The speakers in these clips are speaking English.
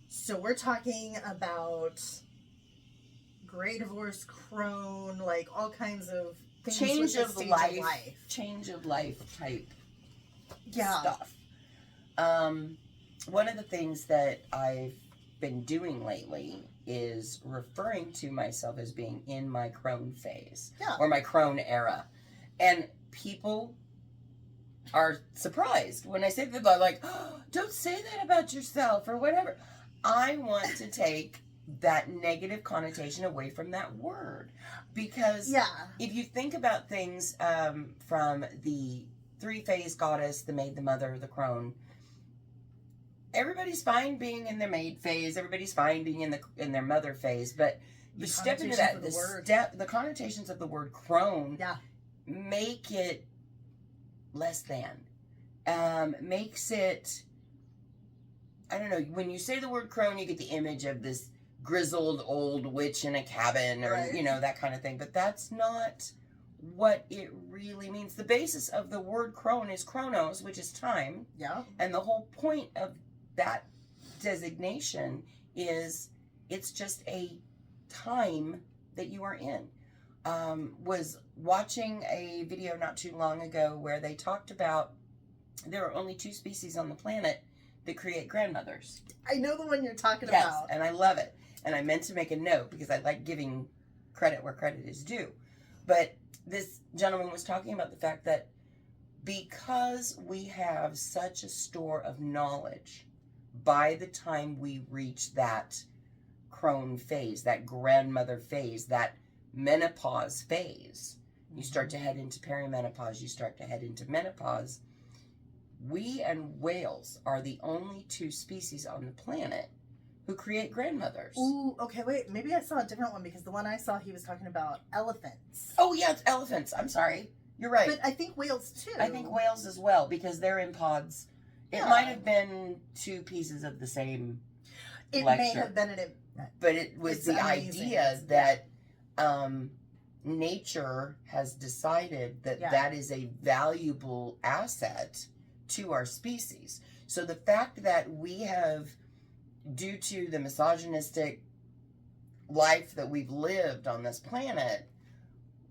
So we're talking about gray divorce, crone, like all kinds of things Change with of the stage life, of life. change of life type Yeah. stuff. One of the things that I've been doing lately is referring to myself as being in my crone phase, or my crone era. And people are surprised when I say that. They're like, oh, don't say that about yourself or whatever. I want to take that negative connotation away from that word, because if you think about things from the three-phase goddess, the maid, the mother, the crone, everybody's fine being in their maid phase, everybody's fine being in their mother phase, but you step into that, the connotations of the word crone make it less than, makes it, I don't know, when you say the word crone, you get the image of this grizzled old witch in a cabin, or you know, that kind of thing, but that's not what it really means. The basis of the word crone is chronos, which is time, and the whole point of that designation is it's just a time that you are in. Was watching a video not too long ago where they talked about there are only 2 species on the planet that create grandmothers. I know the one you're talking yes, about. And I love it. And I meant to make a note because I like giving credit where credit is due. But this gentleman was talking about the fact that because we have such a store of knowledge, by the time we reach that crone phase, that grandmother phase, that menopause phase, you start to head into perimenopause, you start to head into menopause, we and whales are the only 2 species on the planet who create grandmothers. Ooh, okay, wait. Maybe I saw a different one, because the one I saw, he was talking about elephants. Oh, yeah, it's elephants. I'm sorry. You're right. But I think whales, too. I think whales as well, because they're in pods. It might have been 2 pieces of the same lecture. May have been but it was the idea that nature has decided that that is a valuable asset to our species. So the fact that we have, due to the misogynistic life that we've lived on this planet,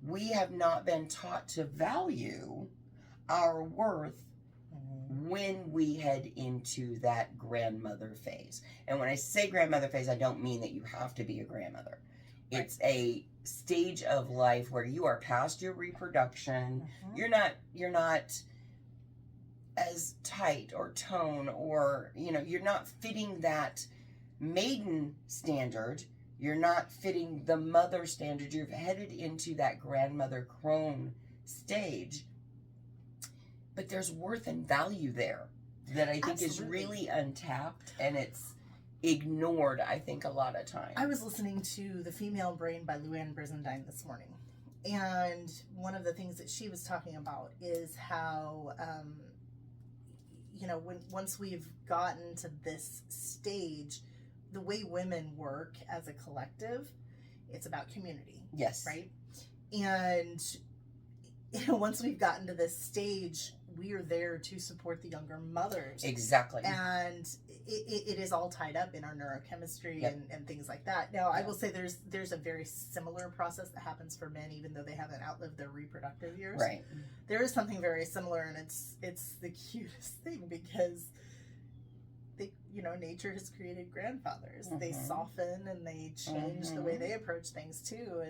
we have not been taught to value our worth when we head into that grandmother phase. And when I say grandmother phase, I don't mean that you have to be a grandmother. It's a stage of life where you are past your reproduction. You're not as tight or tone, or you're not fitting that maiden standard. You're not fitting the mother standard. You're headed into that grandmother crone stage. But there's worth and value there that I think is really untapped, and it's ignored, I think, a lot of times. I was listening to The Female Brain by Luann Brizendine this morning, and one of the things that she was talking about is how, once we've gotten to this stage, the way women work as a collective, it's about community. Yes. Right? And once we've gotten to this stage, we are there to support the younger mothers. Exactly. And it is all tied up in our neurochemistry and things like that. Now, I will say there's a very similar process that happens for men, even though they haven't outlived their reproductive years. Right. There is something very similar, and it's the cutest thing, because nature has created grandfathers. They soften and they change the way they approach things too,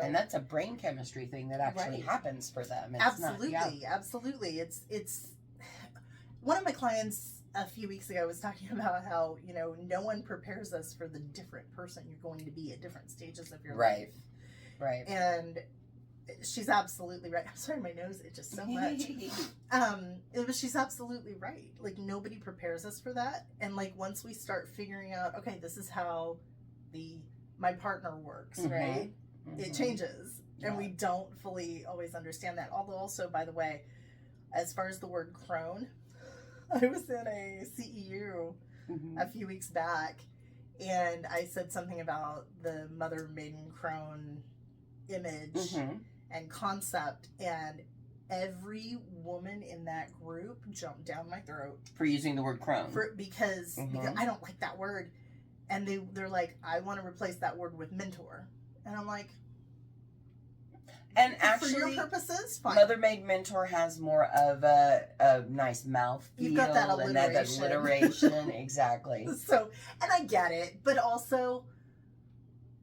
and that's a brain chemistry thing that actually happens for them. It's absolutely. It's one of my clients a few weeks ago was talking about how no one prepares us for the different person you're going to be at different stages of your life. Right. And she's absolutely right. I'm sorry, my nose itches so much. She's absolutely right. Like, nobody prepares us for that. And like, once we start figuring out, okay, this is how my partner works, right? It changes. And we don't fully always understand that. Although also, by the way, as far as the word crone, I was in a CEU a few weeks back, and I said something about the mother maiden crone image and concept, and every woman in that group jumped down my throat for using the word crone, because I don't like that word. And they're like, I want to replace that word with mentor. And I'm like, and actually, for your purposes, fine. Mother Made Mentor has more of a nice mouth feel. You've got that and that alliteration. Exactly. So, and I get it, but also,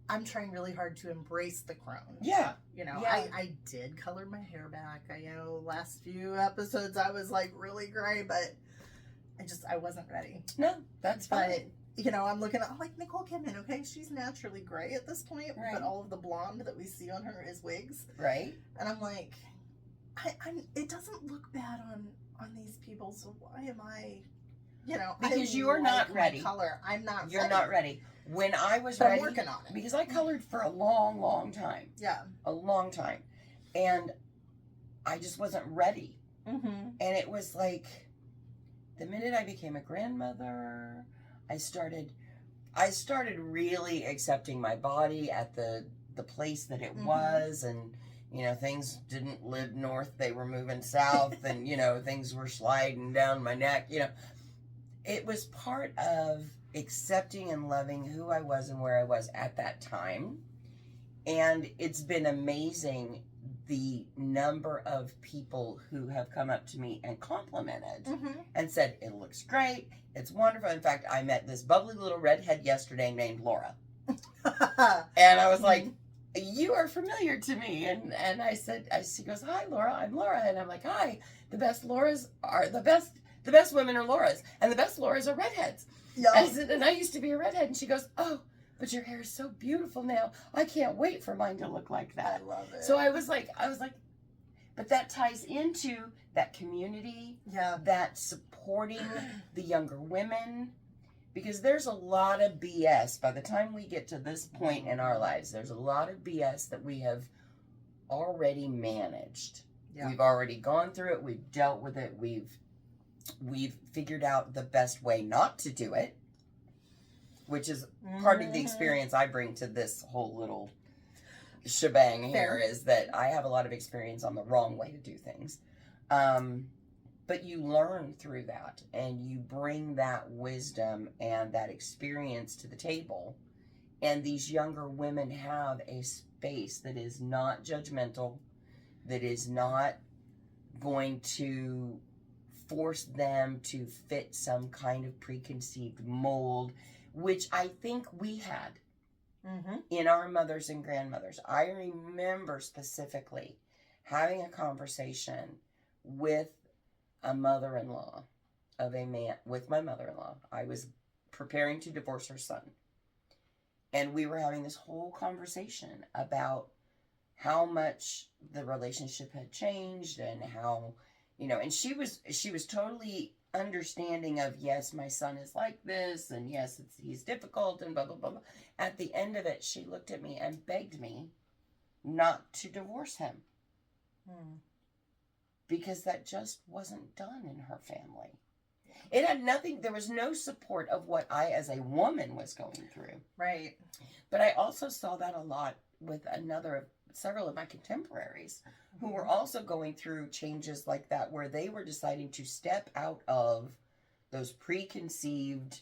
I'm trying really hard to embrace the crone. Yeah. You know, yeah. I did color my hair back. I know last few episodes I was like really gray, but I wasn't ready. No, that's fine. But, you know, I'm looking at, like, Nicole Kidman, okay? She's naturally gray at this point, right. but all of the blonde that we see on her is wigs. Right. And I'm like, it doesn't look bad on these people, so why am I, you know, because you are not ready. Color. I'm not You're ready. not ready. When I was but ready, I'm working on it. Because I colored for a long, long time. Yeah. A long time. And I just wasn't ready. Mm-hmm. And it was like, the minute I became a grandmother, I started really accepting my body at the place that it was, and you know, things didn't live north, they were moving south, and you know, things were sliding down my neck. You know, it was part of accepting and loving who I was and where I was at that time. And it's been amazing the number of people who have come up to me and complimented and said, it looks great, it's wonderful. In fact, I met this bubbly little redhead yesterday named Laura. And I was like, you are familiar to me. And I said, she goes, hi, Laura, I'm Laura. And I'm like, hi, the best Lauras are the best women are Lauras. And the best Lauras are redheads. Yep. I said, and I used to be a redhead. And she goes, oh, but your hair is so beautiful now. I can't wait for mine to look like that. I love it. So I was like, but that ties into that community, that supporting the younger women, because there's a lot of BS. By the time we get to this point in our lives, there's a lot of BS that we have already managed. Yeah. We've already gone through it. We've dealt with it. We've figured out the best way not to do it, which is part of the experience I bring to this whole little shebang here, is that I have a lot of experience on the wrong way to do things. But you learn through that, and you bring that wisdom and that experience to the table. And these younger women have a space that is not judgmental, that is not going to force them to fit some kind of preconceived mold, which I think we had in our mothers and grandmothers. I remember specifically having a conversation with a mother-in-law of a man, with my mother-in-law. I was preparing to divorce her son. And we were having this whole conversation about how much the relationship had changed and how, you know, and she was totally understanding of, yes, my son is like this, and yes, he's difficult, and blah, blah, blah, blah. At the end of it, she looked at me and begged me not to divorce him. Because that just wasn't done in her family. It had nothing, there was no support of what I as a woman was going through. Right. But I also saw that a lot with several of my contemporaries who were also going through changes like that, where they were deciding to step out of those preconceived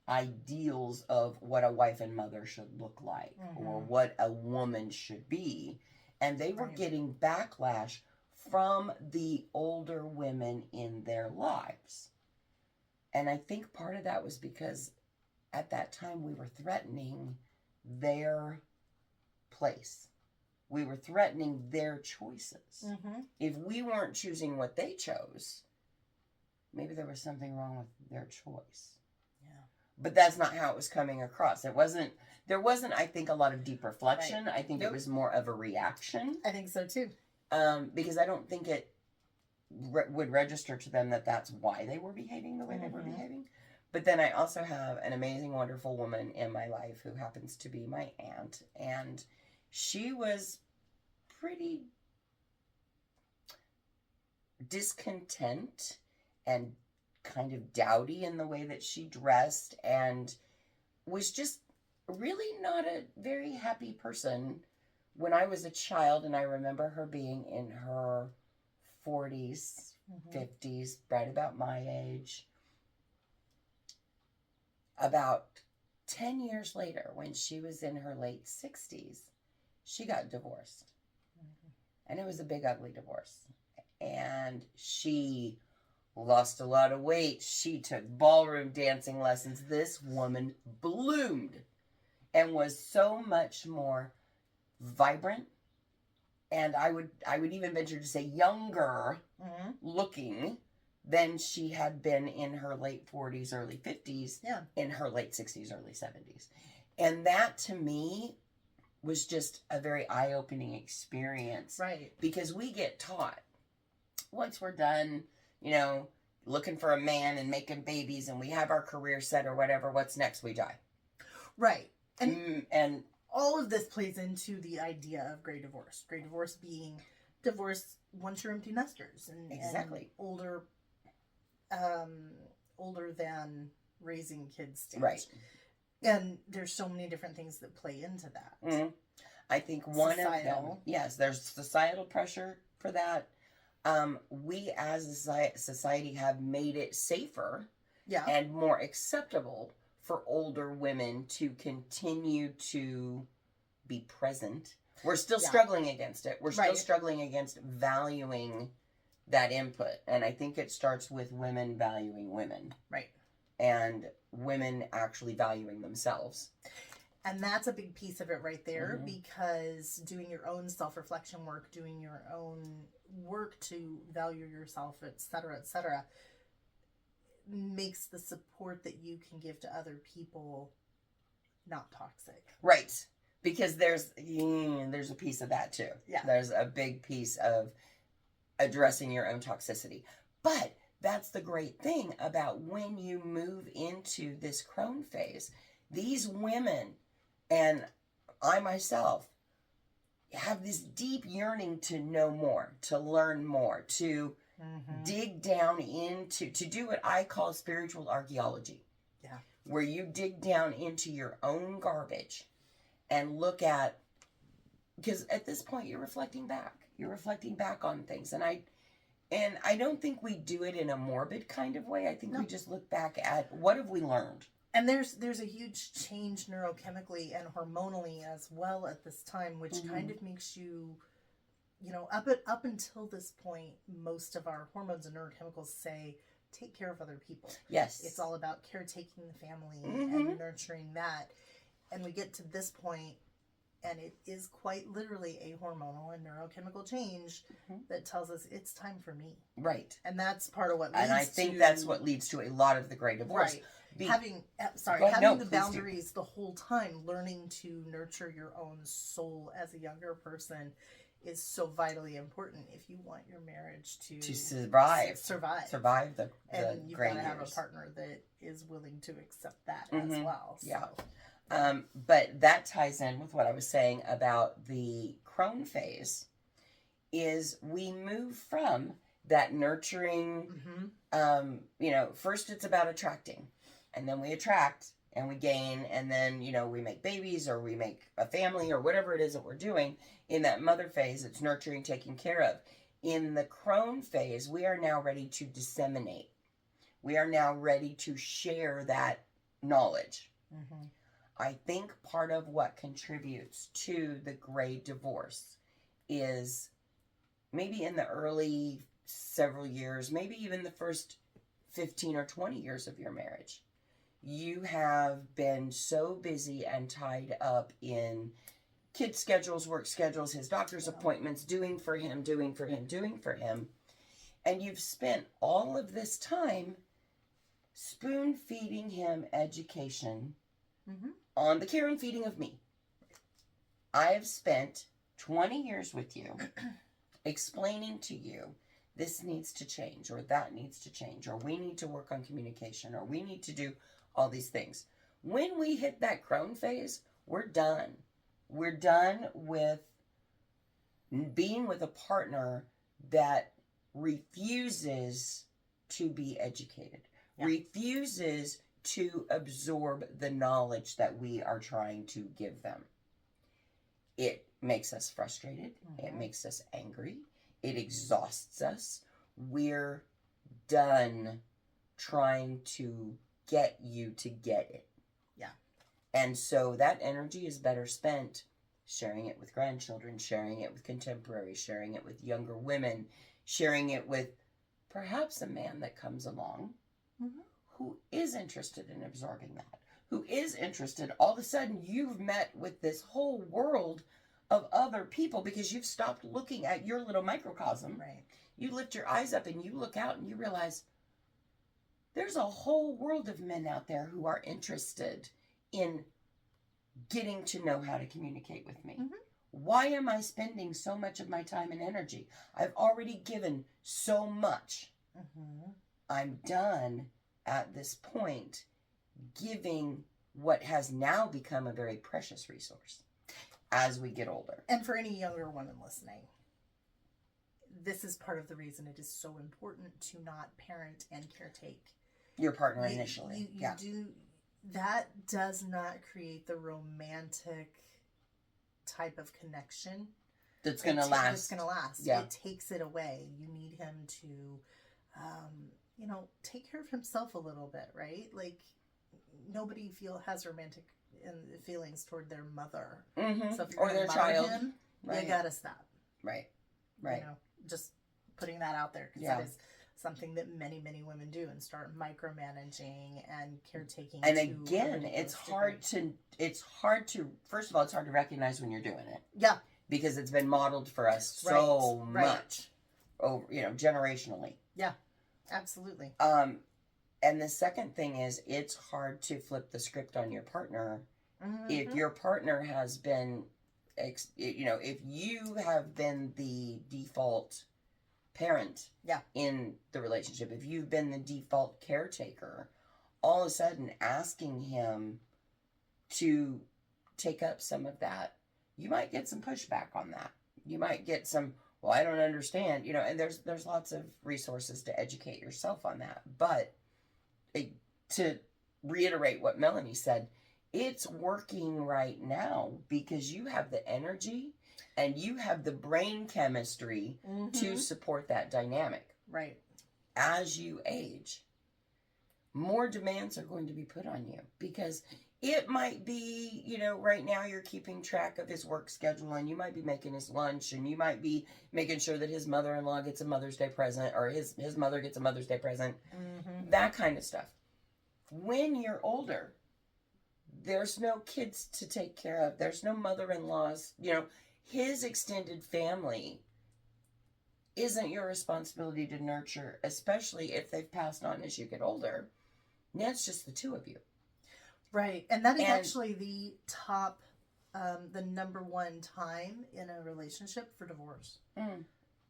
ideals of what a wife and mother should look like or what a woman should be. And they were getting backlash from the older women in their lives. And I think part of that was because at that time we were threatening their place. We were threatening their choices. If we weren't choosing what they chose, maybe there was something wrong with their choice. Yeah. But that's not how it was coming across. There wasn't, I think, a lot of deep reflection. Right. I think it was more of a reaction. I think so too. Because I don't think it would register to them that that's why they were behaving the way they were behaving. But then I also have an amazing, wonderful woman in my life who happens to be my aunt. And she was pretty discontent and kind of dowdy in the way that she dressed, and was just really not a very happy person when I was a child. And I remember her being in her 40s, 50s, right about my age. About 10 years later, when she was in her late 60s, she got divorced. And it was a big, ugly divorce. And she lost a lot of weight. She took ballroom dancing lessons. This woman bloomed and was so much more vibrant. And I would even venture to say younger looking than she had been in her late 40s, early 50s, in her late 60s, early 70s. And that, to me, was just a very eye-opening experience. Right. Because we get taught, once we're done, looking for a man and making babies and we have our career set or whatever, what's next? We die. Right. And all of this plays into the idea of gray divorce. Gray divorce being divorce once you're empty nesters. Exactly. And older than raising kids stage. Right. And there's so many different things that play into that. Mm-hmm. I think one of them, yes, there's societal pressure for that. We as a society have made it safer and more acceptable for older women to continue to be present. We're still struggling against it. We're still struggling against valuing that input. And I think it starts with women valuing women. Right. And women actually valuing themselves. And that's a big piece of it right there, because doing your own self-reflection work, doing your own work to value yourself, et cetera, makes the support that you can give to other people not toxic. Right. Because there's a piece of that too. Yeah. There's a big piece of addressing your own toxicity. But that's the great thing about when you move into this crone phase. These women, and I myself, have this deep yearning to know more, to learn more, to dig down into, to do what I call spiritual archaeology. Yeah. Where you dig down into your own garbage and look at, because at this point you're reflecting back. You're reflecting back on things. And I don't think we do it in a morbid kind of way. I think we just look back at what have we learned. And there's a huge change neurochemically and hormonally as well at this time, which kind of makes you, up until this point, most of our hormones and neurochemicals say, take care of other people. Yes. It's all about caretaking the family and nurturing that. And we get to this point, and it is quite literally a hormonal and neurochemical change that tells us it's time for me. Right. And that's part of what leads And I think that's what leads to a lot of the gray divorce. Right. Having the boundaries the whole time, learning to nurture your own soul as a younger person is so vitally important if you want your marriage to survive the and you've gray got to have years. a partner that is willing to accept that as well. Yeah. So. But that ties in with what I was saying about the crone phase. Is we move from that nurturing. First it's about attracting. And then we attract and we gain, and then, we make babies or we make a family or whatever it is that we're doing. In that mother phase, it's nurturing, taking care of. In the crone phase, we are now ready to disseminate. We are now ready to share that knowledge. I think part of what contributes to the gray divorce is maybe in the early several years, maybe even the first 15 or 20 years of your marriage. You have been so busy and tied up in kids' schedules, work schedules, his doctor's appointments, doing for him. And you've spent all of this time spoon feeding him education on the care and feeding of me. I have spent 20 years with you explaining to you this needs to change, or that needs to change, or we need to work on communication, or we need to do all these things. When we hit that crone phase, we're done. We're done with being with a partner that refuses to be educated, refuses to absorb the knowledge that we are trying to give them. It makes us frustrated. It makes us angry. It exhausts us. We're done trying to get you to get it. Yeah. And so that energy is better spent sharing it with grandchildren, sharing it with contemporaries, sharing it with younger women, sharing it with perhaps a man that comes along who is interested in absorbing that, who is interested. All of a sudden, you've met with this whole world of other people because you've stopped looking at your little microcosm. Right. You lift your eyes up and you look out and you realize there's a whole world of men out there who are interested in getting to know how to communicate with me. Why am I spending so much of my time and energy? I've already given so much. I'm done at this point giving what has now become a very precious resource as we get older. And for any younger woman listening, this is part of the reason it is so important to not parent and caretake your partner initially. You do. That does not create the romantic type of connection that's going to last. That's going to last. Yeah. It takes it away. You need him to, take care of himself a little bit, right? Like, nobody has romantic feelings toward their mother. So if you're or their child. Him, right. You gotta stop. Right. Just putting that out there, because that is something that many, many women do, and start micromanaging and caretaking. And again, it's hard to, first of all, it's hard to recognize when you're doing it. Yeah. Because it's been modeled for us so much over, generationally. Yeah, absolutely. And the second thing is, it's hard to flip the script on your partner if your partner has been, if you have been the default parent in the relationship, if you've been the default caretaker, all of a sudden asking him to take up some of that, you might get some pushback on that. You might get some, well, I don't understand, and there's lots of resources to educate yourself on that. But to reiterate what Melanie said, it's working right now because you have the energy and you have the brain chemistry to support that dynamic. Right. As you age, more demands are going to be put on you, because it might be, right now you're keeping track of his work schedule, and you might be making his lunch, and you might be making sure that his mother-in-law gets a Mother's Day present, or his mother gets a Mother's Day present, that kind of stuff. When you're older, there's no kids to take care of. There's no mother-in-laws. His extended family isn't your responsibility to nurture, especially if they've passed on as you get older. Now it's just the two of you. Right. And that is actually the top, the number one time in a relationship for divorce.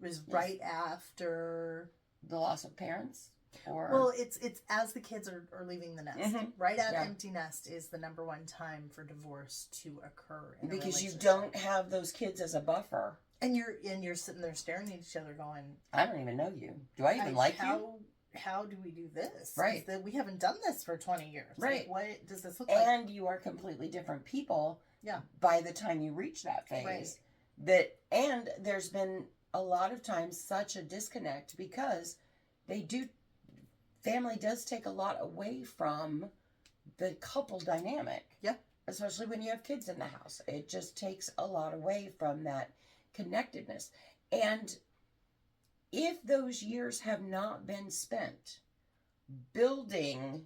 Is right after the loss of parents. Well, it's as the kids are leaving the nest. Right at empty nest is the number one time for divorce to occur in because you don't have those kids as a buffer. And you're sitting there staring at each other going, I don't even know you. Do I even like you? How do we do this? Right. We haven't done this for 20 years. Right. Like, what does this look like? And you are completely different people by the time you reach that phase. Right. And there's been a lot of times such a disconnect because family does take a lot away from the couple dynamic. Yeah. Especially when you have kids in the house. It just takes a lot away from that connectedness. And if those years have not been spent building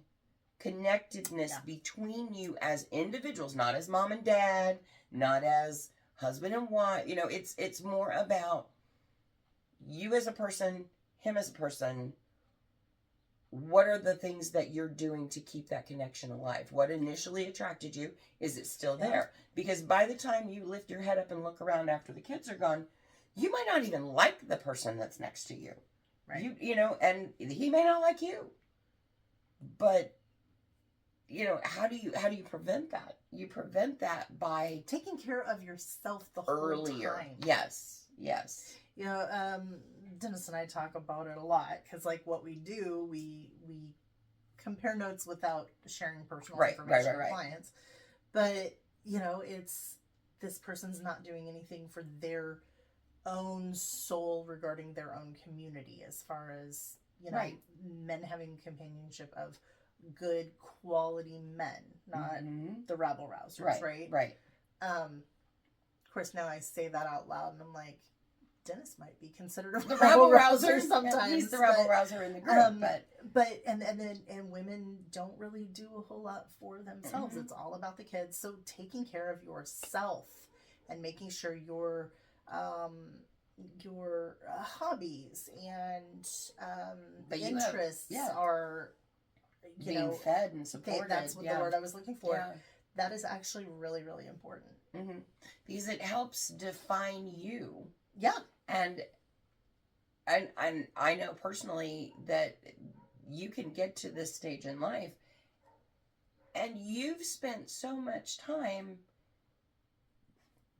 connectedness between you as individuals, not as mom and dad, not as husband and wife, it's more about you as a person, him as a person. What are the things that you're doing to keep that connection alive? What initially attracted you? Is it still there? Because by the time you lift your head up and look around after the kids are gone, you might not even like the person that's next to you. Right. And he may not like you. But, how do you prevent that? You prevent that by taking care of yourself the whole time. Yes. Dennis and I talk about it a lot because, like, what we do, we compare notes without sharing personal information with clients. But, it's this person's not doing anything for their own soul regarding their own community as far as, men having companionship of good quality men, not the rabble rousers, right? Right. Of course, now I say that out loud, and I'm like, Dennis might be considered a The rabble rouser sometimes. Yeah, he's the rabble rouser in the group, but women don't really do a whole lot for themselves. It's all about the kids. So taking care of yourself and making sure your hobbies and interests are being fed and supported. That's what the word I was looking for. Yeah. That is actually really, really important. Because it helps define you. Yeah. And I know personally that you can get to this stage in life and you've spent so much time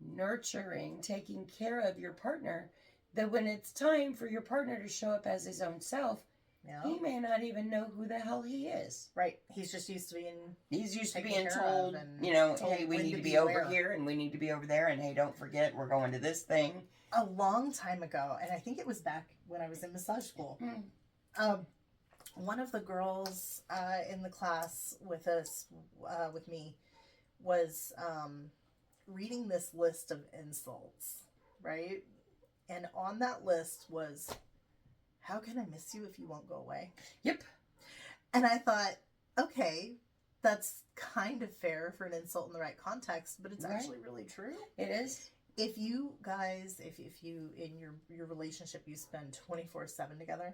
nurturing, taking care of your partner, that when it's time for your partner to show up as his own self, he may not even know who the hell he is. Right. He's just used to being... He's used to being told, hey, we need to be over here and we need to be over there, and hey, don't forget, we're going to this thing. A long time ago, and I think it was back when I was in massage school, one of the girls in the class with us, with me, was reading this list of insults, right? And on that list was, how can I miss you if you won't go away? Yep. And I thought, okay, that's kind of fair for an insult in the right context, but it's actually really true. It is. If you guys, if you in your relationship, you spend 24/7 together,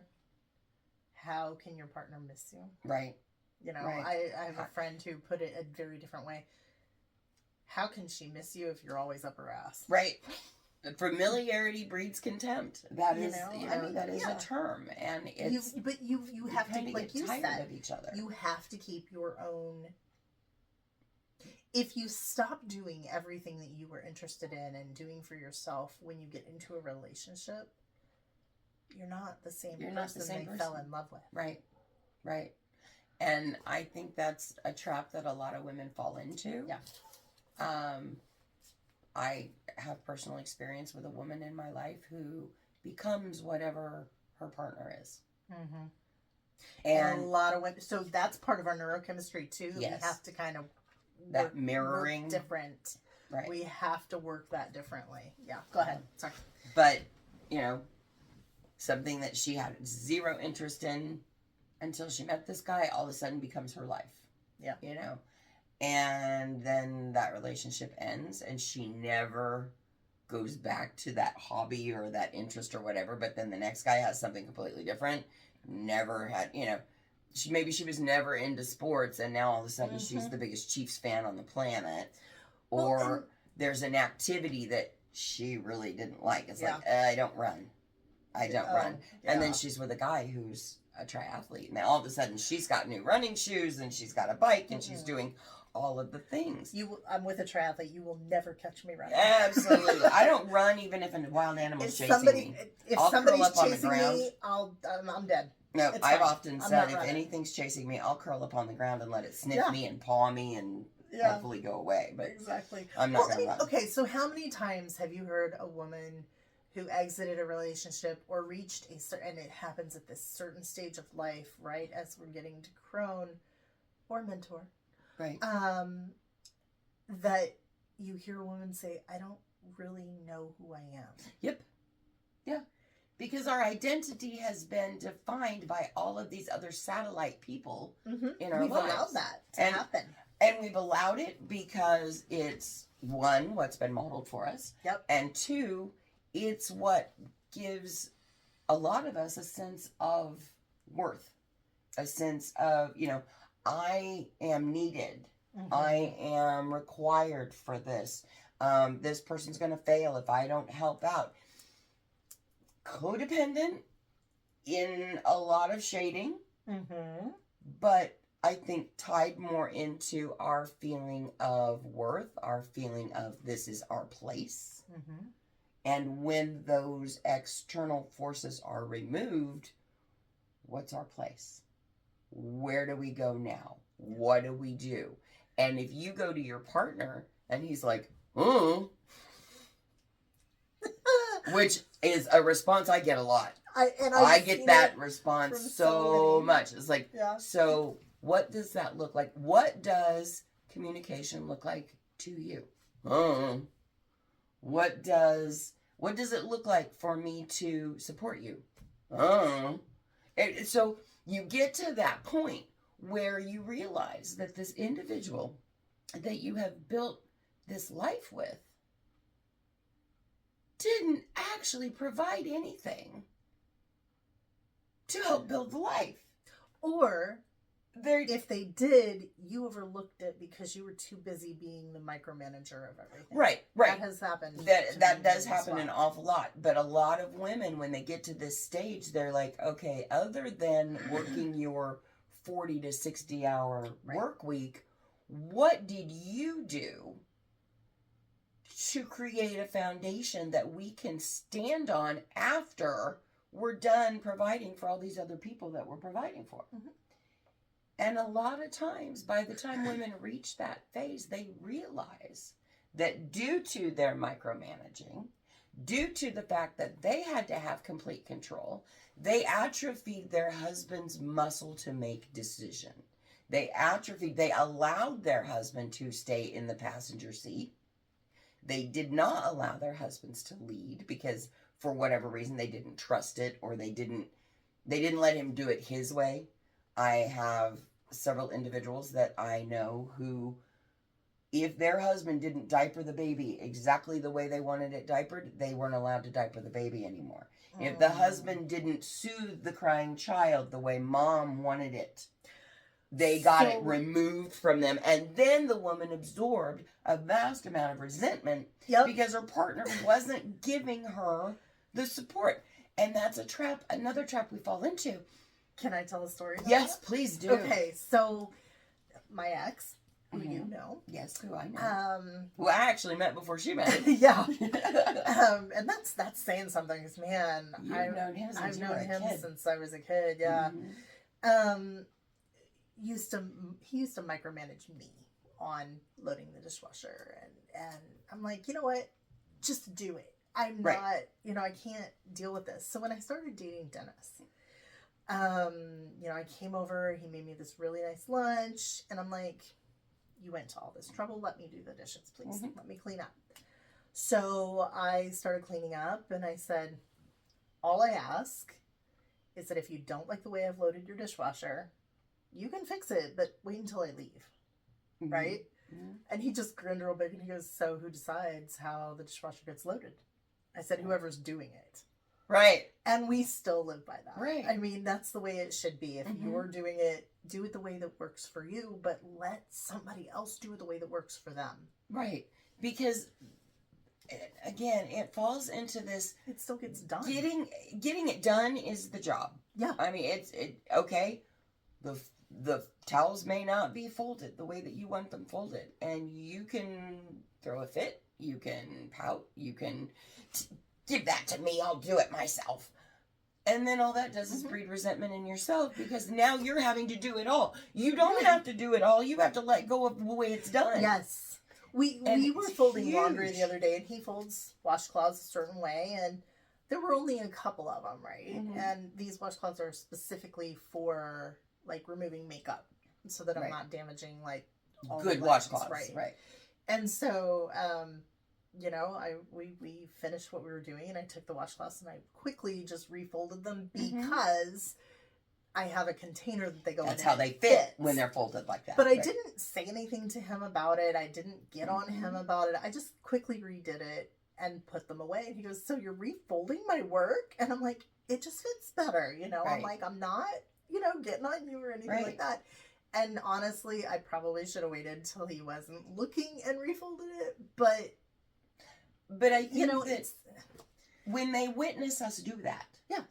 how can your partner miss you? Right. I have a friend who put it a very different way. How can she miss you if you're always up her ass? Right. Familiarity breeds contempt. That is, that is a term, and it's. You have to, like you said, of each other. You have to keep your own. If you stop doing everything that you were interested in and doing for yourself when you get into a relationship, you're not the same person they fell in love with. Right. Right. And I think that's a trap that a lot of women fall into. Yeah. I have personal experience with a woman in my life who becomes whatever her partner is. And a lot of women, so that's part of our neurochemistry too. Yes. We have to kind of that mirroring different. Right. We have to work that differently. Yeah. Go ahead. Sorry. But, something that she had zero interest in until she met this guy all of a sudden becomes her life. Yeah. And then that relationship ends and she never goes back to that hobby or that interest or whatever, but then the next guy has something completely different. Never had, she was never into sports and now all of a sudden she's the biggest Chiefs fan on the planet. Or there's an activity that she really didn't like. It's like, I don't run. Yeah. And then she's with a guy who's a triathlete. Now all of a sudden she's got new running shoes and she's got a bike and she's doing all of the things. I'm with a triathlete. You will never catch me running. Absolutely. I don't run even if a wild animal's chasing me. If I'll somebody's curl up on the chasing ground. me, I'm dead. No, I've often said if anything's chasing me, I'll curl up on the ground and let it sniff me and paw me and hopefully go away. But exactly. I'm not going to run. Okay, so how many times have you heard a woman who exited a relationship or reached a certain, and it happens at this certain stage of life, right, as we're getting to crone or mentor, right? That you hear a woman say, I don't really know who I am. Yep. Yeah. Because our identity has been defined by all of these other satellite people in our lives. We've allowed that to happen. And we've allowed it because it's, one, what's been modeled for us. Yep. And two, it's what gives a lot of us a sense of worth. A sense of, I am needed. I am required for this. This person's going to fail if I don't help out. Codependent in a lot of shading, but I think tied more into our feeling of worth, our feeling of this is our place. And when those external forces are removed, what's our place? Where do we go now? What do we do? And if you go to your partner and he's like, which is a response I get a lot. I get that response so much. It's like, so What does that look like? What does communication look like to you? What does it look like for me to support you? So you get to that point where you realize that this individual that you have built this life with didn't actually provide anything to help build the life. Or if they did, you overlooked it because you were too busy being the micromanager of everything. Right. That has happened. That does happen an awful lot. But a lot of women, when they get to this stage, they're like, okay, other than working your 40 to 60 hour work week, what did you do to create a foundation that we can stand on after we're done providing for all these other people that we're providing for? Mm-hmm. And a lot of times, by the time women reach that phase, they realize that due to their micromanaging, due to the fact that they had to have complete control, they atrophied their husband's muscle to make decision. They allowed their husband to stay in the passenger seat. They did not allow their husbands to lead because for whatever reason they didn't trust it, or they didn't let him do it his way. I have several individuals that I know who, if their husband didn't diaper the baby exactly the way they wanted it diapered, they weren't allowed to diaper the baby anymore. If the husband didn't soothe the crying child the way mom wanted it, they got it removed from them. And then the woman absorbed a vast amount of resentment because her partner wasn't giving her the support. And that's a trap, another trap we fall into. Can I tell a story? Yes, please do. Okay, so my ex, who you know. Yes, who I know. Who I actually met before she met. Yeah. And that's saying something, because man, I've known him since I was a kid. Yeah. Mm-hmm. He used to micromanage me on loading the dishwasher, and I'm like, you know what? Just do it. I'm not, I can't deal with this. So when I started dating Dennis, I came over, he made me this really nice lunch, and I'm like, you went to all this trouble, let me do the dishes, please. Mm-hmm. Let me clean up. So I started cleaning up, and I said, all I ask is that if you don't like the way I've loaded your dishwasher, you can fix it, but wait until I leave. Mm-hmm. Right? Mm-hmm. And he just grinned real big, and he goes, so who decides how the dishwasher gets loaded? I said, whoever's doing it. Right. And we still live by that. Right. I mean, that's the way it should be. If you're doing it, do it the way that works for you, but let somebody else do it the way that works for them. Right. Because, again, it falls into this. It still gets done. Getting it done is the job. Yeah. I mean, okay. The towels may not be folded the way that you want them folded. And you can throw a fit. You can pout. You can give that to me. I'll do it myself. And then all that does is breed resentment in yourself, because now you're having to do it all. You don't have to do it all. You have to let go of the way it's done. Yes. We were folding laundry the other day, and he folds washcloths a certain way, and there were only a couple of them, right? Mm-hmm. And these washcloths are specifically for, like, removing makeup so that I'm not damaging, like, all good the washcloths. Right. And so, we finished what we were doing, and I took the washcloths and I quickly just refolded them because I have a container that they go in. That's how they fit when they're folded like that. But I didn't say anything to him about it. I didn't get on him about it. I just quickly redid it and put them away. And he goes, so you're refolding my work? And I'm like, it just fits better, Right. I'm like, I'm not, getting on you or anything like that. And honestly, I probably should have waited till he wasn't looking and refolded it. But I think that when they witness us do that. Yeah.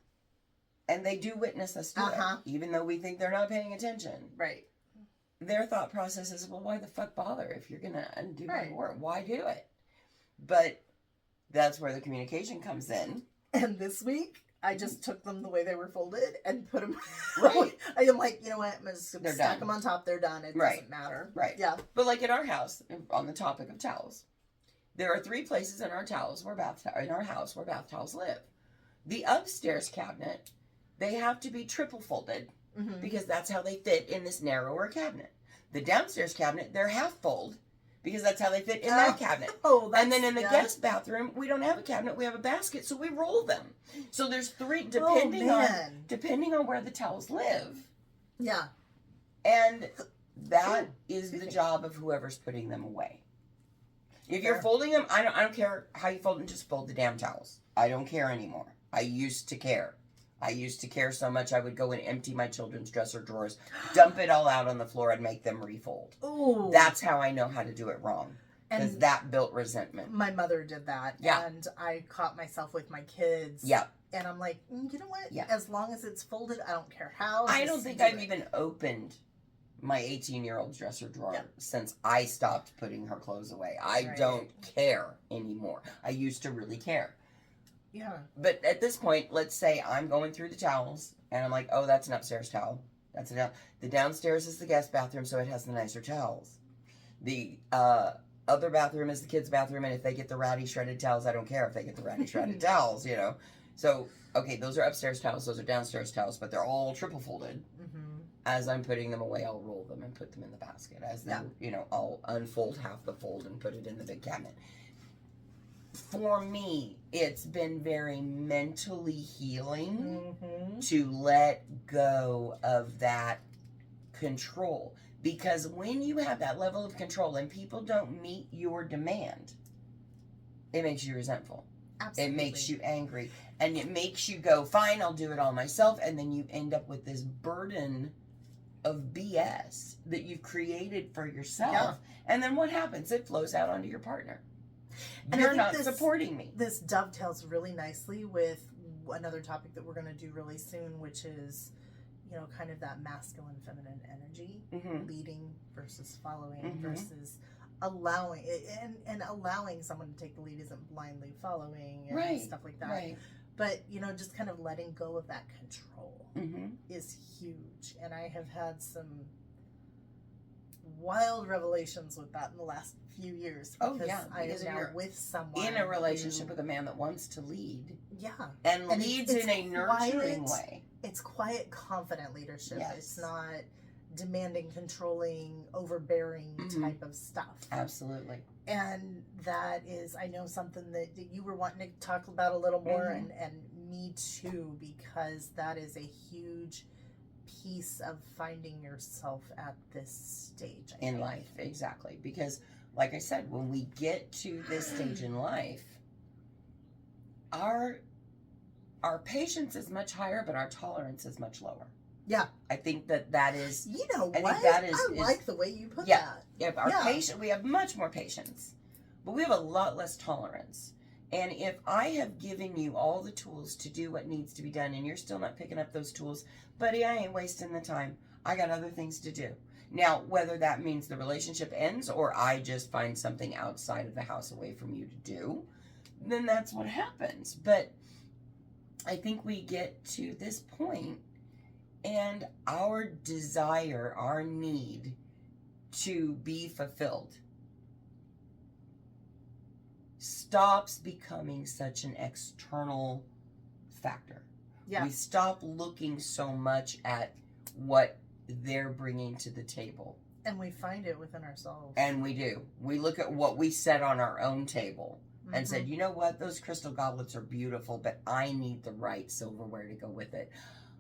And they do witness us do it, even though we think they're not paying attention. Right. Their thought process is, well, why the fuck bother if you're going to undo my work? Why do it? But that's where the communication comes in. And this week, I just took them the way they were folded and put them. Right. I'm like, you know what? I'm just going to stack them on top. They're done. It doesn't matter. Right. Yeah. But like at our house, on the topic of towels, there are 3 places in our house where bath towels live. The upstairs cabinet, they have to be triple folded because that's how they fit in this narrower cabinet. The downstairs cabinet, they're half fold because that's how they fit in that cabinet. And then in the guest bathroom, we don't have a cabinet, we have a basket, so we roll them. So there's 3 depending on where the towels live. Yeah. And that is the job of whoever's putting them away. If you're folding them, I don't care how you fold them, just fold the damn towels. I don't care anymore. I used to care. I used to care so much I would go and empty my children's dresser drawers, dump it all out on the floor, and make them refold. Ooh. That's how I know how to do it wrong. Because that built resentment. My mother did that. Yeah. And I caught myself with my kids. Yeah. And I'm like, you know what? Yeah. As long as it's folded, I don't care how. I don't think I've even opened my 18-year-old's dresser drawer since I stopped putting her clothes away. I don't care anymore. I used to really care. Yeah. But at this point, let's say I'm going through the towels and I'm like, oh, that's an upstairs towel. That's the downstairs is the guest bathroom, so it has the nicer towels. The other bathroom is the kids' bathroom, and if they get the ratty shredded towels, I don't care if they get the ratty shredded towels, you know. So, okay, those are upstairs towels, those are downstairs towels, but they're all triple folded. As I'm putting them away, I'll roll them and put them in the basket. As then, you know, I'll unfold half the fold and put it in the big cabinet. For me, it's been very mentally healing to let go of that control. Because when you have that level of control and people don't meet your demand, it makes you resentful. Absolutely. It makes you angry. And it makes you go, fine, I'll do it all myself. And then you end up with this burden of BS that you've created for yourself. Yeah. And then what happens? It flows out onto your partner. And you're not supporting me. This dovetails really nicely with another topic that we're going to do really soon, which is, you know, kind of that masculine, feminine energy, leading versus following versus allowing, and allowing someone to take the lead isn't blindly following and stuff like that. Right. But, you know, just kind of letting go of that control is huge. And I have had some wild revelations with that in the last few years. Because I am now with someone in a relationship with a man that wants to lead. Yeah. And leads in a nurturing way. It's quiet, confident leadership. Yes. It's not demanding, controlling, overbearing type of stuff. Absolutely. And that is, I know, something that you were wanting to talk about a little more, and me too, because that is a huge piece of finding yourself at this stage in life. Exactly. Because, like I said, when we get to this stage in life, our patience is much higher, but our tolerance is much lower. Yeah. I think that is... You know what? I like the way you put that. If our patient, we have much more patience, but we have a lot less tolerance. And if I have given you all the tools to do what needs to be done and you're still not picking up those tools, buddy, I ain't wasting the time. I got other things to do. Now, whether that means the relationship ends or I just find something outside of the house away from you to do, then that's what happens. But I think we get to this point and our desire, our need to be fulfilled stops becoming such an external factor. Yeah. We stop looking so much at what they're bringing to the table. And we find it within ourselves. And we do. We look at what we set on our own table and said, you know what, those crystal goblets are beautiful, but I need the right silverware to go with it.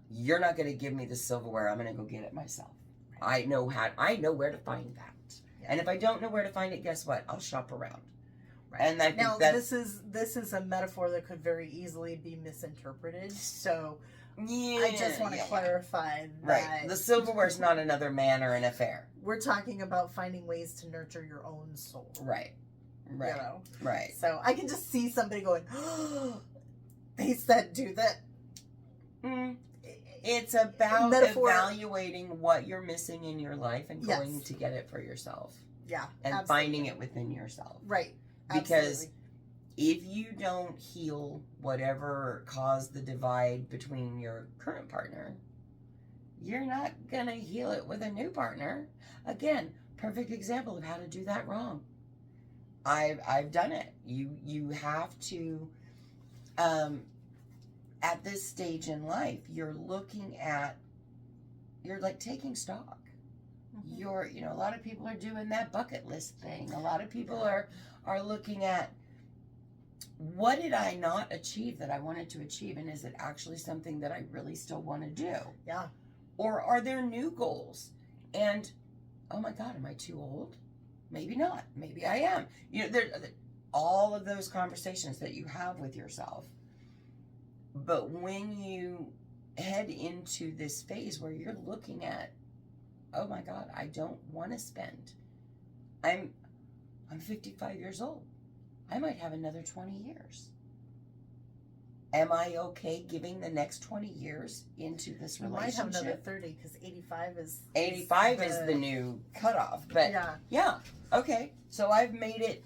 You're not going to give me the silverware. I'm going to go get it myself. I know where to find that. Yeah. And if I don't know where to find it, guess what? I'll shop around. Right. And I think this is a metaphor that could very easily be misinterpreted. So I just want to clarify that. Right. The silverware is not another man or an affair. We're talking about finding ways to nurture your own soul. Right. Right. You know? Right. So I can just see somebody going, oh, they said do that. It's about evaluating what you're missing in your life and going to get it for yourself. Yeah. And finding it within yourself. Right. Because if you don't heal whatever caused the divide between your current partner, you're not going to heal it with a new partner. Again, perfect example of how to do that wrong. I've done it. You have to, at this stage in life, you're looking at you're like taking stock. Mm-hmm. You're, you know, a lot of people are doing that bucket list thing. A lot of people are looking at, what did I not achieve that I wanted to achieve, and is it actually something that I really still want to do? Yeah. Or are there new goals? And oh my God, am I too old? Maybe not. Maybe I am. You know, there all of those conversations that you have with yourself. But when you head into this phase where you're looking at, oh my God, I don't want to spend. I'm 55 years old. I might have another 20 years. Am I okay giving the next 20 years into this relationship? You might have another 30 because 85 is... 85 is the new cutoff. But yeah, okay. So I've made it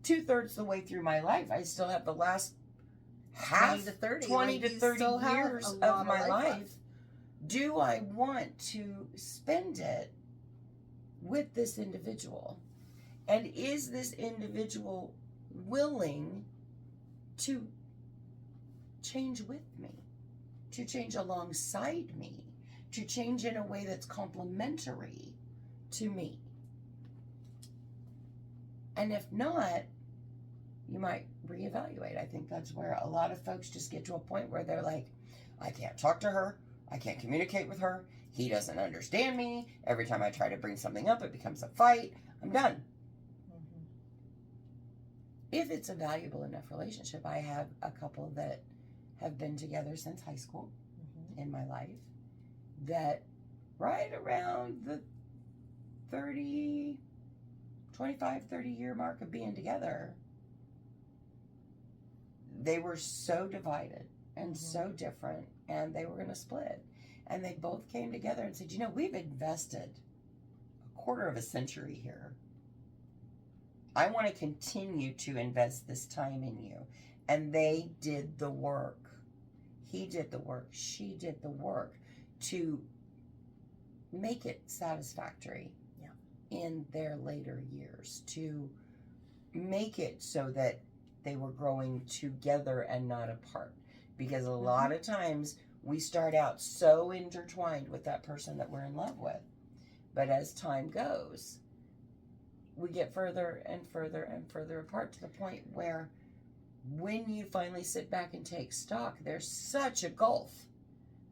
2/3 the way through my life. I still have the last half, 20 to 30 years of my life. Do I want to spend it with this individual? And is this individual willing to change with me, to change alongside me, to change in a way that's complementary to me? And if not, you might reevaluate. I think that's where a lot of folks just get to a point where they're like, I can't talk to her. I can't communicate with her. He doesn't understand me. Every time I try to bring something up, it becomes a fight. I'm done. Mm-hmm. If it's a valuable enough relationship, I have a couple that have been together since high school in my life, that right around the 25, 30 year mark of being together, they were so divided and so different, and they were going to split. And they both came together and said, you know, we've invested a quarter of a century here. I want to continue to invest this time in you. And they did the work. He did the work. She did the work to make it satisfactory in their later years, to make it so that they were growing together and not apart. Because a lot of times we start out so intertwined with that person that we're in love with. But as time goes, we get further and further and further apart, to the point where when you finally sit back and take stock, there's such a gulf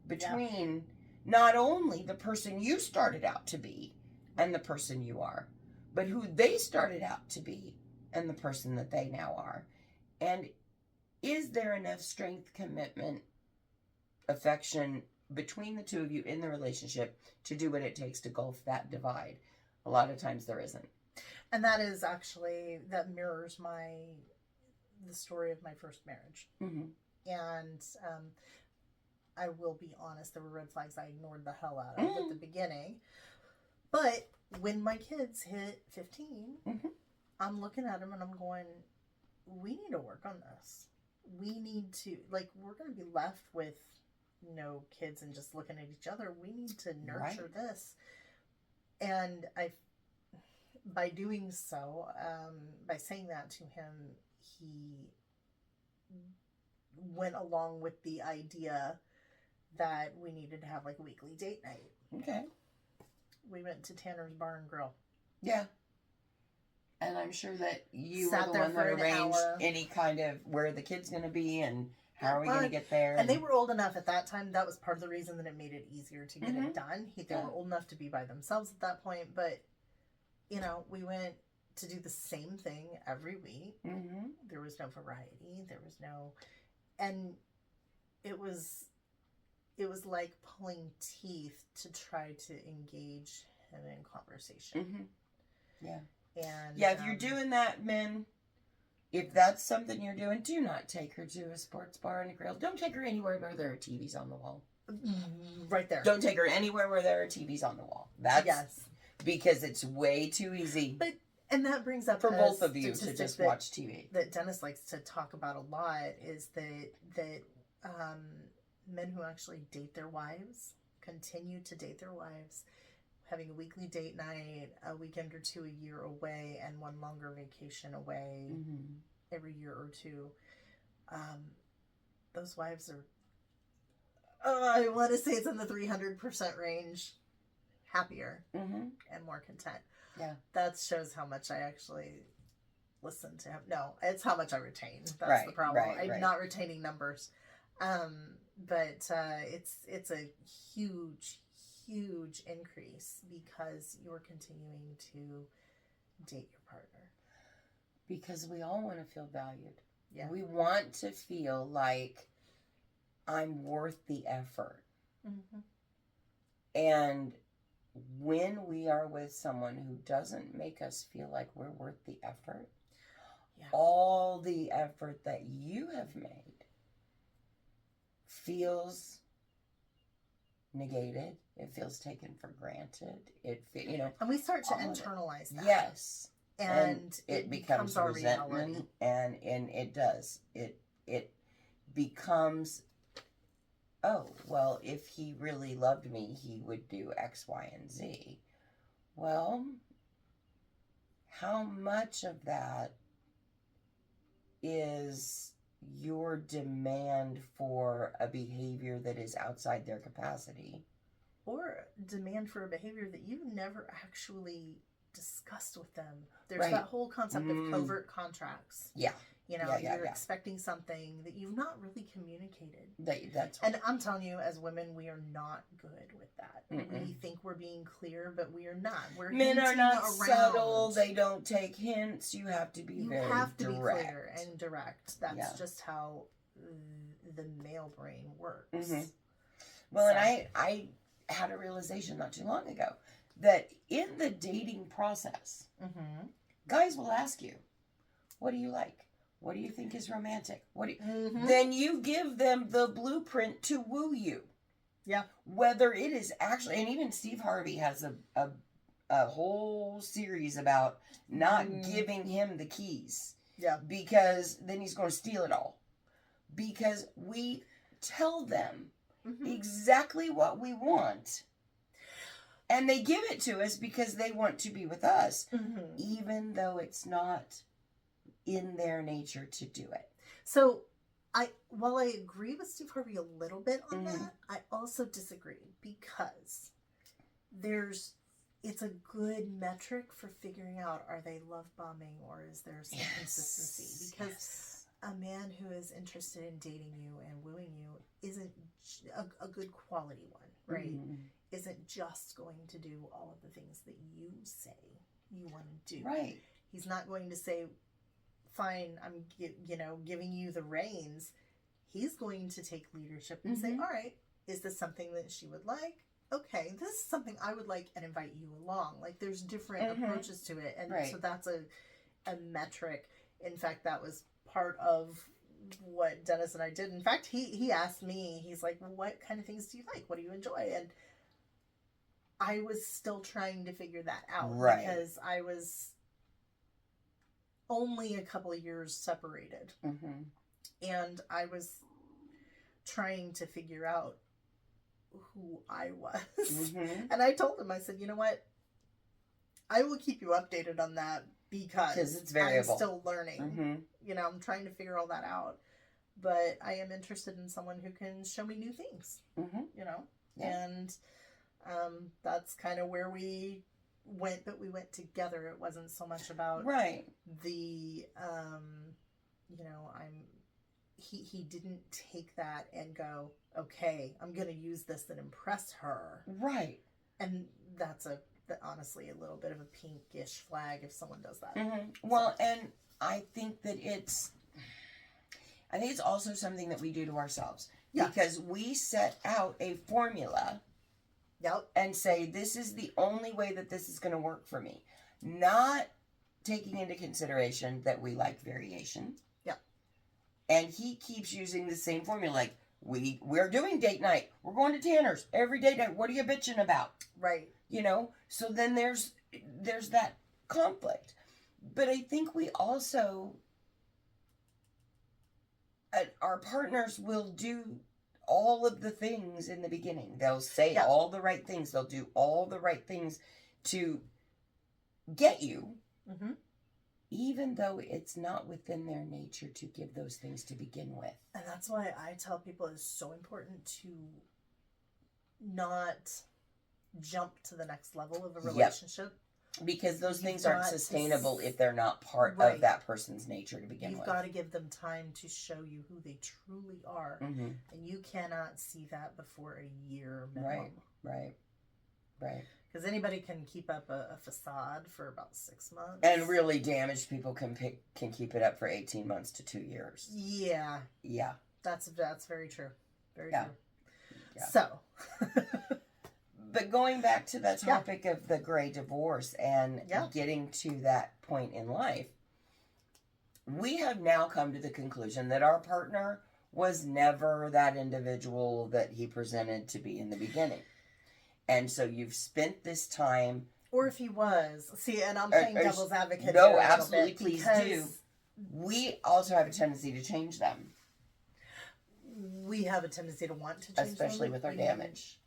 between not only the person you started out to be and the person you are, but who they started out to be and the person that they now are. And is there enough strength, commitment, affection between the two of you in the relationship to do what it takes to gulf that divide? A lot of times there isn't. And that is actually, that mirrors the story of my first marriage. And I will be honest, there were red flags I ignored the hell out of at the beginning. But when my kids hit 15, I'm looking at them and I'm going, we need to work on this. We need to, like, we're going to be left with no kids and just looking at each other. We need to nurture this. And by doing so, by saying that to him, he went along with the idea that we needed to have like a weekly date night. Okay. We went to Tanner's Bar and Grill. Yeah. And I'm sure that you were the one that arranged any kind of where the kid's going to be and how are we going to get there. And they were old enough at that time. That was part of the reason that it made it easier to get it done. They were old enough to be by themselves at that point. But, you know, we went to do the same thing every week. There was no variety. There was no... And it was like pulling teeth to try to engage him in conversation. Yeah. And yeah, if you're doing that, men, if that's something you're doing, do not take her to a sports bar and a grill. Don't take her anywhere where there are TVs on the wall. Right there. Don't take her anywhere where there are TVs on the wall. That's because it's way too easy. And that brings up for both of you to just watch TV. That Dennis likes to talk about a lot is that men who actually date their wives, continue to date their wives, having a weekly date night, a weekend or two a year away, and one longer vacation away every year or two. Those wives are I want to say it's in the 300% range, happier and more content. Yeah. That shows how much I actually listen to him. No, it's how much I retain. That's the problem. I'm not retaining numbers. But it's a huge increase because you're continuing to date your partner. Because we all want to feel valued. Yeah. We want to feel like I'm worth the effort. And when we are with someone who doesn't make us feel like we're worth the effort, all the effort that you have made feels negated. It feels taken for granted. And we start to internalize that. Yes. And it becomes our resentment, reality. And it does. It becomes, oh, well, if he really loved me, he would do X, Y, and Z. Well, how much of that is your demand for a behavior that is outside their capacity? Or demand for a behavior that you never actually discussed with them. There's that whole concept of covert contracts. Yeah. You're expecting something that you've not really communicated. That's right. And I'm telling you, as women, we are not good with that. We think we're being clear, but we are not. Men are not subtle. They don't take hints. You have to be very direct. You have to be clear and direct. That's just how the male brain works. Well, and I had a realization not too long ago that in the dating process, guys will ask you, what do you like? What do you think is romantic? Then you give them the blueprint to woo you. Yeah. Whether it is actually, and even Steve Harvey has a whole series about not giving him the keys. Yeah. Because then he's going to steal it all. Because we tell them exactly what we want. And they give it to us because they want to be with us, even though it's not in their nature to do it. So, while I agree with Steve Harvey a little bit on that, I also disagree because it's a good metric for figuring out, are they love bombing or is there some consistency? Because a man who is interested in dating you and wooing you isn't a good quality one, right? Isn't just going to do all of the things that you say you want to do. Right. He's not going to say, fine, I'm giving you the reins. He's going to take leadership and say, all right, is this something that she would like? Okay, this is something I would like, and invite you along. Like, there's different approaches to it. And so that's a metric. In fact, that was part of what Dennis and I did. In fact, he asked me, he's like, well, what kind of things do you like? What do you enjoy? And I was still trying to figure that out. Right. Because I was only a couple of years separated. And I was trying to figure out who I was. And I told him, I said, you know what? I will keep you updated on that because it's variable. I'm still learning. I'm trying to figure all that out. But I am interested in someone who can show me new things. And that's kind of where we went, but we went together. It wasn't so much about the he didn't take that and go, okay, I'm gonna use this and impress her, and that's honestly a little bit of a pinkish flag if someone does that. Well, and I think that it's also something that we do to ourselves, because we set out a formula and say, this is the only way that this is going to work for me. Not taking into consideration that we like variation. And he keeps using the same formula. Like, we're doing date night. We're going to Tanner's every date night. What are you bitching about? Right. So then there's that conflict. But I think we also, our partners will do all of the things in the beginning. They'll say all the right things. They'll do all the right things to get you. even though it's not within their nature to give those things to begin with. And that's why I tell people it's so important to not jump to the next level of a relationship. Because those things aren't sustainable if they're not part of that person's nature to begin with. You've got to give them time to show you who they truly are. Mm-hmm. And you cannot see that before a year minimum. Right. Because anybody can keep up a facade for about 6 months. And really damaged people can keep it up for 18 months to 2 years. Yeah. Yeah. That's very true. Very true. Yeah. So... But going back to the topic of the gray divorce and getting to that point in life, we have now come to the conclusion that our partner was never that individual that he presented to be in the beginning. And so you've spent this time... Or if he was. See, and I'm playing devil's advocate. No, absolutely, please do. We also have a tendency to change them. We have a tendency to want to change especially them. With our damage.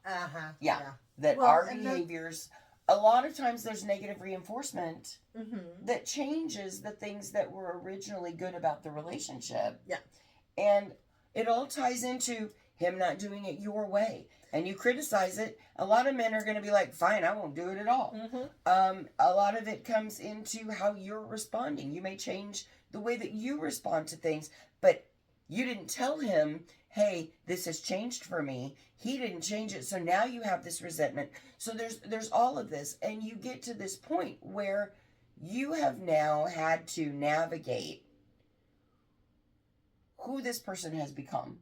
Yeah. That our behaviors, a lot of times there's negative reinforcement that changes the things that were originally good about the relationship. Yeah. And it all ties into him not doing it your way. And you criticize it. A lot of men are going to be like, fine, I won't do it at all. A lot of it comes into how you're responding. You may change the way that you respond to things, but you didn't tell him, hey, this has changed for me. He didn't change it, so now you have this resentment. So there's all of this, and you get to this point where you have now had to navigate who this person has become.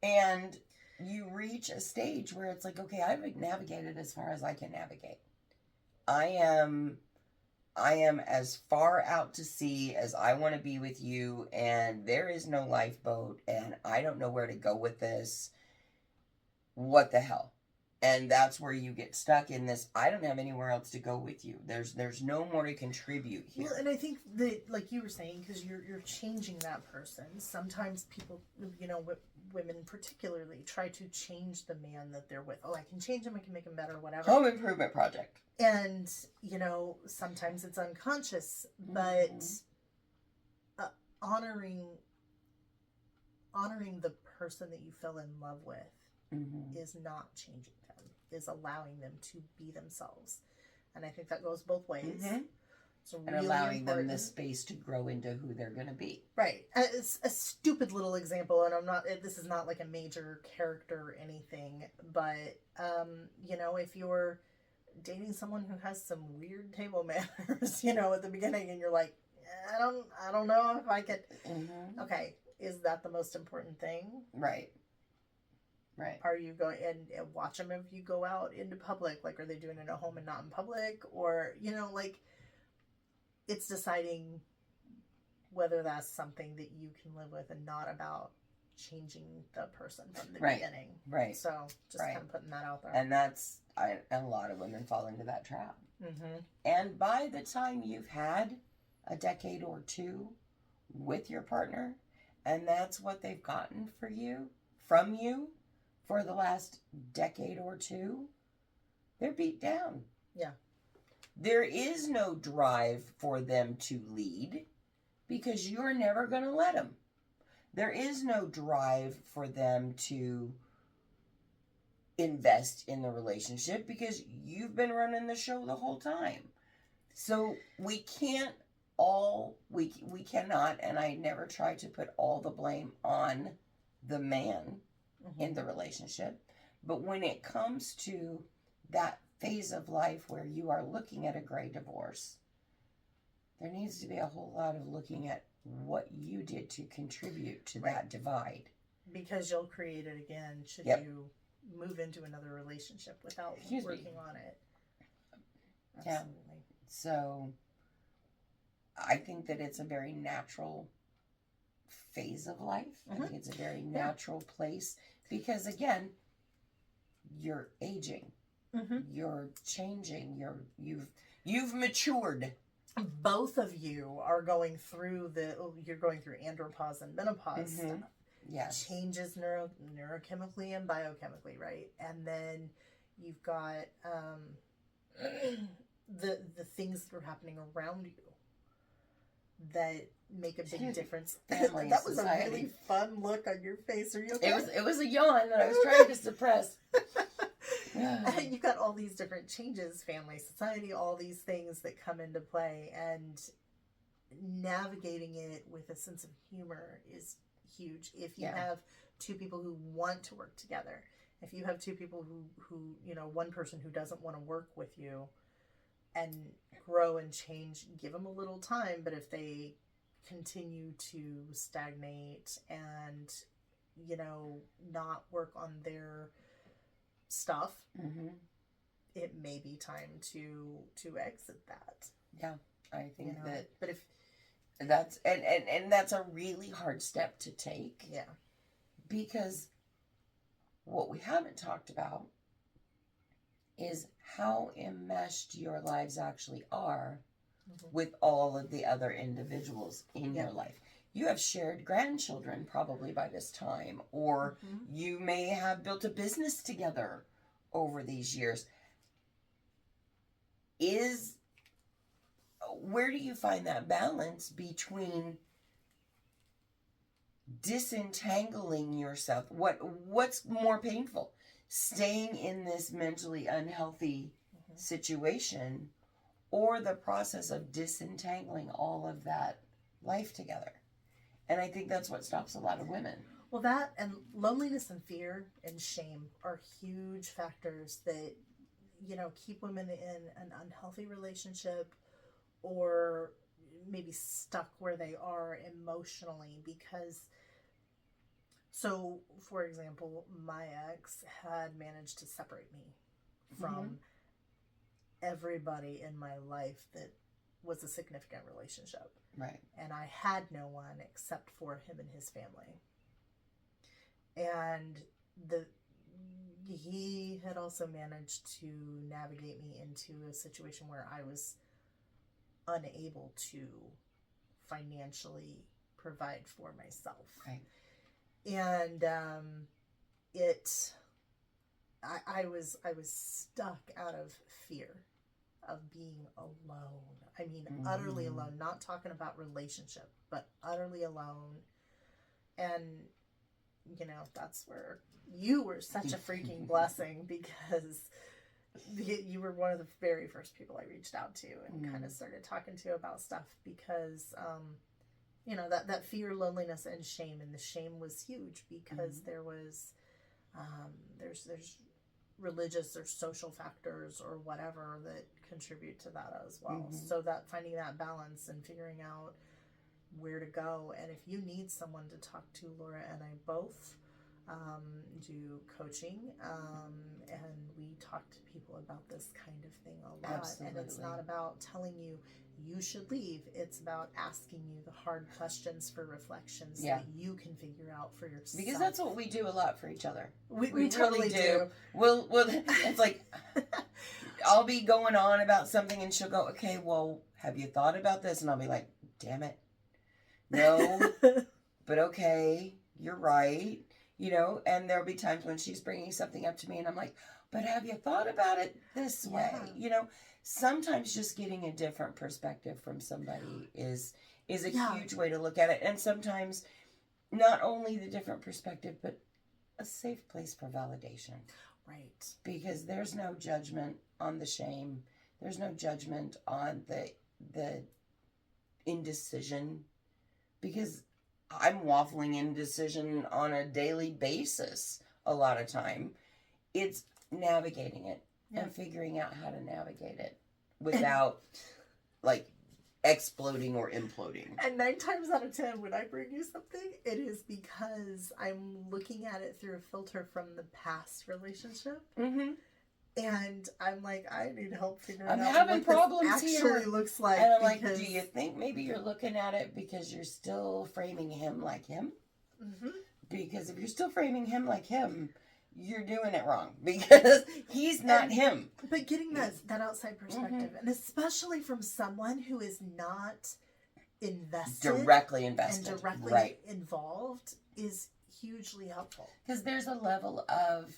And you reach a stage where it's like, okay, I've navigated as far as I can navigate. I am as far out to sea as I want to be with you, and there is no lifeboat, and I don't know where to go with this. What the hell? And that's where you get stuck in this, I don't have anywhere else to go with you. There's no more to contribute here. Well, and I think that, like you were saying, because you're changing that person. Sometimes people, women particularly, try to change the man that they're with. Oh, I can change him, I can make him better, whatever. Home improvement project. And, sometimes it's unconscious, but honoring the person that you fell in love with is not changing them, is allowing them to be themselves. And I think that goes both ways. It's and really allowing important. Them the space to grow into who they're going to be. Right. It's a stupid little example, and this is not like a major character or anything, but, if you're dating someone who has some weird table manners, at the beginning, and you're like, I don't know if I could. Okay, is that the most important thing? Right. Are you going and watch them if you go out into public? Like, are they doing it at home and not in public? Or, it's deciding whether that's something that you can live with and not about changing the person from the beginning. Right. So just kind of putting that out there. And a lot of women fall into that trap. And by the time you've had a decade or two with your partner, and that's what they've gotten from you for the last decade or two, they're beat down. Yeah. There is no drive for them to lead because you're never going to let them. There is no drive for them to invest in the relationship because you've been running the show the whole time. So we cannot, and I never try to put all the blame on the man in the relationship. But when it comes to that phase of life where you are looking at a gray divorce, there needs to be a whole lot of looking at what you did to contribute to that divide. Because you'll create it again should you move into another relationship without working on it. Absolutely. Yeah. So I think that it's a very natural phase of life. I think it's a very natural place because, again, you're aging. You're changing. You've matured. Both of you are going through andropause and menopause stuff. Yes. Changes neurochemically and biochemically, right? And then you've got the things that are happening around you that make a big difference. Family, that was society. a really fun look on your face. Are you okay? It was a yawn that I was trying to suppress. You've got all these different changes, family, society, all these things that come into play, and navigating it with a sense of humor is huge. If you have two people who want to work together, if you have two people who one person who doesn't want to work with you and grow and change, give them a little time. But if they continue to stagnate and not work on their stuff, it may be time to exit that. Yeah, I think that. But if that's and that's a really hard step to take. Yeah, because what we haven't talked about is how enmeshed your lives actually are with all of the other individuals in your life. You have shared grandchildren probably by this time, or you may have built a business together over these years. Where do you find that balance between disentangling yourself? What's more painful? Staying in this mentally unhealthy situation, or the process of disentangling all of that life together? And I think that's what stops a lot of women. Well, that and loneliness and fear and shame are huge factors that, keep women in an unhealthy relationship, or maybe stuck where they are emotionally. Because, so for example, my ex had managed to separate me from everybody in my life that was a significant relationship. Right. And I had no one except for him and his family. And he had also managed to navigate me into a situation where I was unable to financially provide for myself. Right. And I was stuck out of fear of being alone. I mean, utterly alone. Not talking about relationship, but utterly alone. And that's where you were such a freaking blessing, because you were one of the very first people I reached out to and kind of started talking to about stuff, because that fear, loneliness, and shame. And the shame was huge because there was there's religious or social factors or whatever that contribute to that as well. So that finding that balance and figuring out where to go. And if you need someone to talk to, Laura and I both do coaching, and we talk to people about this kind of thing a lot. Absolutely. And it's not about telling you should leave. It's about asking you the hard questions for reflection so that you can figure out for yourself. Because that's what we do a lot for each other. We totally do. We'll it's like, I'll be going on about something and she'll go, okay, well, have you thought about this? And I'll be like, damn it. No, but okay, you're right. And there'll be times when she's bringing something up to me and I'm like, but have you thought about it this way? Sometimes just getting a different perspective from somebody is a huge way to look at it. And sometimes not only the different perspective, but a safe place for validation. Right. Because there's no judgment on the shame. There's no judgment on the indecision. Because I'm waffling indecision on a daily basis a lot of time. It's navigating it and figuring out how to navigate it without exploding or imploding. And 9 times out of 10, when I bring you something, it is because I'm looking at it through a filter from the past relationship. And I'm like, I need help figuring out having what problems this here. actually looks like. And I'm like, do you think maybe you're looking at it because you're still framing him like him? Because if you're still framing him like him, you're doing it wrong, because he's not him. But getting that outside perspective, and especially from someone who is not directly invested and directly involved, is hugely helpful. Because there's a level of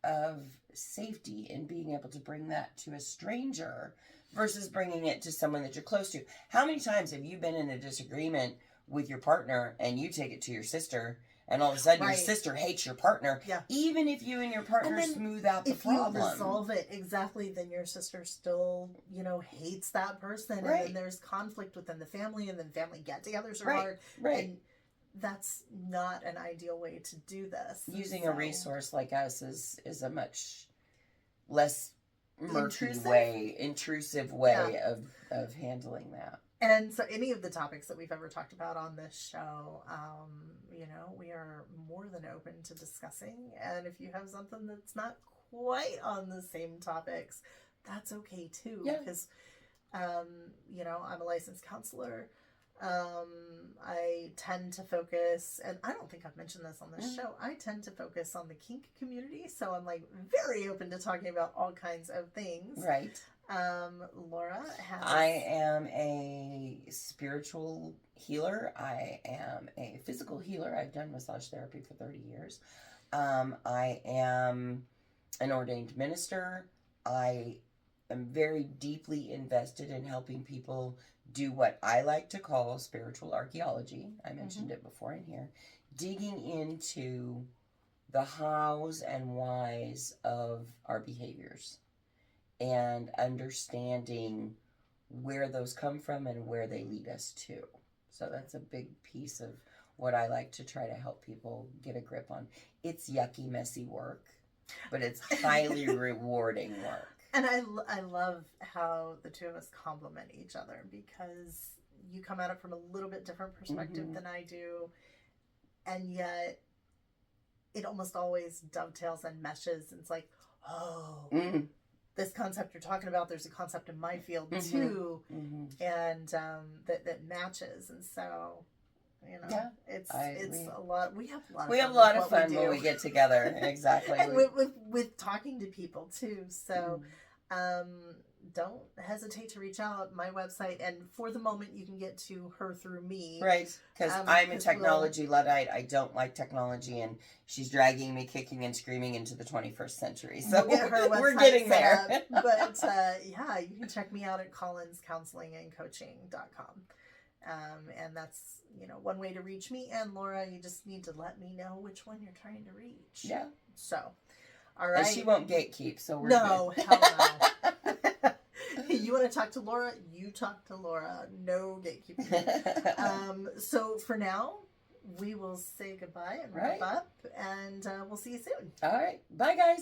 of safety in being able to bring that to a stranger versus bringing it to someone that you're close to. How many times have you been in a disagreement with your partner and you take it to your sister, and all of a sudden your sister hates your partner, even if you and your partner smooth out the problem? If you resolve it, exactly, then your sister still, hates that person, and then there's conflict within the family, and then family get-togethers are hard. And that's not an ideal way to do this. Using a resource like us is a much less intrusive way of handling that. And so any of the topics that we've ever talked about on this show, we are more than open to discussing. And if you have something that's not quite on the same topics, that's okay too. Because, I'm a licensed counselor. I tend to focus, and I don't think I've mentioned this on this show, I tend to focus on the kink community. So I'm very open to talking about all kinds of things. Right. Laura has... I am a spiritual healer. I am a physical healer. I've done massage therapy for 30 years. I am an ordained minister. I am very deeply invested in helping people do what I like to call spiritual archaeology. I mentioned it before in here. Digging into the hows and whys of our behaviors and understanding where those come from and where they lead us to. So that's a big piece of what I like to try to help people get a grip on. It's yucky, messy work, but it's highly rewarding work. And I love how the two of us complement each other, because you come at it from a little bit different perspective than I do, and yet it almost always dovetails and meshes, and it's like, this concept you're talking about, there's a concept in my field too, and that matches, and so it's a lot. We have a lot of fun when we get together. Exactly. And with talking to people too. So don't hesitate to reach out. My website, and for the moment you can get to her through me. Right. Because I'm a technology Luddite. I don't like technology, and she's dragging me kicking and screaming into the 21st century. So we're getting there. But you can check me out at collinscounselingandcoaching.com. And that's, one way to reach me. And Laura, you just need to let me know which one you're trying to reach. Yeah. So, all right. And she won't gatekeep, so we're good. Hell no. You want to talk to Laura? You talk to Laura. No gatekeeping. So for now, we will say goodbye and wrap up, and we'll see you soon. All right. Bye, guys.